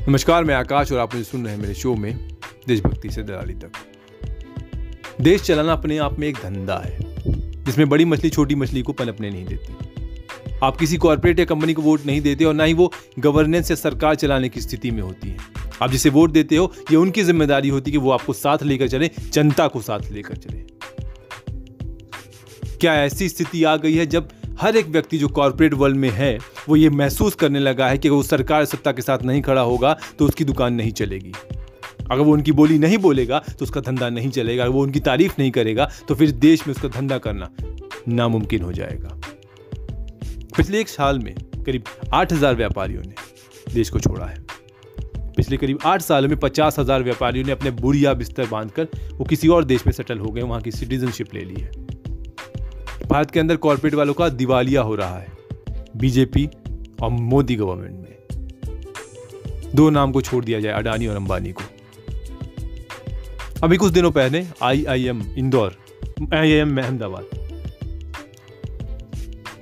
नमस्कार, मैं आकाश और आप मुझे सुन रहे हैं मेरे शो में देशभक्ति से दलाली तक। देश चलाना अपने आप में एक धंधा है जिसमें बड़ी मछली छोटी मछली को पनपने नहीं देती। आप किसी कॉर्पोरेट या कंपनी को वोट नहीं देते और ना ही वो गवर्नेंस या सरकार चलाने की स्थिति में होती है। आप जिसे वोट देते हो ये उनकी जिम्मेदारी होती है कि वो आपको साथ लेकर चले, जनता को साथ लेकर चले। क्या ऐसी स्थिति आ गई है जब हर एक व्यक्ति जो कॉर्पोरेट वर्ल्ड में है वो ये महसूस करने लगा है कि अगर वो सरकार सत्ता के साथ नहीं खड़ा होगा तो उसकी दुकान नहीं चलेगी। अगर वो उनकी बोली नहीं बोलेगा तो उसका धंधा नहीं चलेगा। अगर वो उनकी तारीफ नहीं करेगा तो फिर देश में उसका धंधा करना नामुमकिन हो जाएगा। पिछले एक साल में करीब 8,000 व्यापारियों ने देश को छोड़ा है। पिछले करीब 8 सालों में 50,000 व्यापारियों ने अपने बुरिया बिस्तर बांधकर वो किसी और देश में सेटल हो गए, वहां की सिटीजनशिप ले ली है। भारत के अंदर कॉर्पोरेट वालों का दिवालिया हो रहा है बीजेपी और मोदी गवर्नमेंट में। दो नाम को छोड़ दिया जाए, अडानी और अंबानी को। अभी कुछ दिनों पहले IIM इंदौर, IIM अहमदाबाद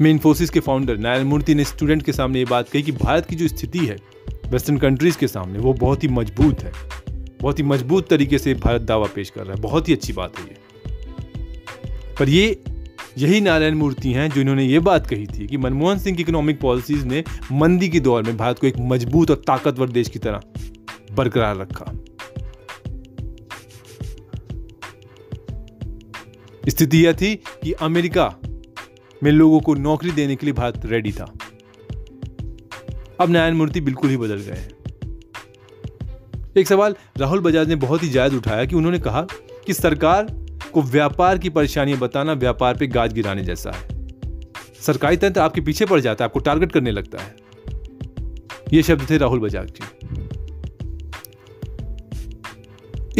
में इन्फोसिस के फाउंडर नारायण मूर्ति ने स्टूडेंट के सामने ये बात कही कि भारत की जो स्थिति है वेस्टर्न कंट्रीज के सामने वो बहुत ही मजबूत है। बहुत ही मजबूत तरीके से भारत दावा पेश कर रहा है। बहुत ही अच्छी बात है ये। पर यही नारायण मूर्ति हैं जिन्होंने ये बात कही थी कि मनमोहन सिंह की इकोनॉमिक पॉलिसीज ने मंदी के दौर में भारत को एक मजबूत और ताकतवर देश की तरह बरकरार रखा। स्थिति यह थी कि अमेरिका में लोगों को नौकरी देने के लिए भारत रेडी था। अब नारायण मूर्ति बिल्कुल ही बदल गए हैं। एक सवाल राहुल बजाज ने बहुत ही जायज उठाया कि उन्होंने कहा कि सरकार को व्यापार की परेशानियां बताना व्यापार पे गाज गिराने जैसा है। सरकारी तंत्र आपके पीछे पड़ जाता है, आपको टारगेट करने लगता है। ये शब्द थे राहुल बजाज जी।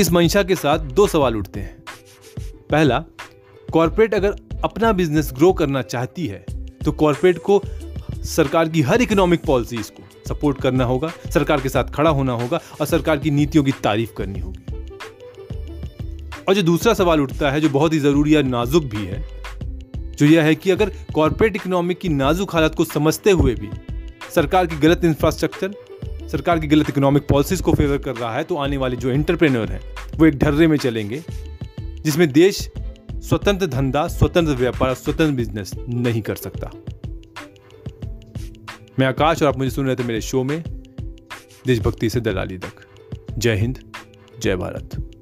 इस मंशा के साथ दो सवाल उठते हैं। पहला, कॉर्पोरेट अगर अपना बिजनेस ग्रो करना चाहती है तो कॉर्पोरेट को सरकार की हर इकोनॉमिक पॉलिसीज को सपोर्ट करना होगा, सरकार के साथ खड़ा होना होगा और सरकार की नीतियों की तारीफ करनी होगी। और जो दूसरा सवाल उठता है जो बहुत ही जरूरी और नाजुक भी है, जो यह है कि अगर कॉर्पोरेट इकोनॉमी की नाजुक हालत को समझते हुए भी सरकार की गलत इंफ्रास्ट्रक्चर, सरकार की गलत इकोनॉमिक पॉलिसीज को फेवर कर रहा है तो आने वाले जो एंटरप्रेन्योर हैं वो एक ढर्रे में चलेंगे जिसमें देश स्वतंत्र धंधा, स्वतंत्र व्यापार, स्वतंत्र बिजनेस नहीं कर सकता। मैं आकाश और आप मुझे सुन रहे थे मेरे शो में देशभक्ति से दलाली तक। जय हिंद, जय भारत।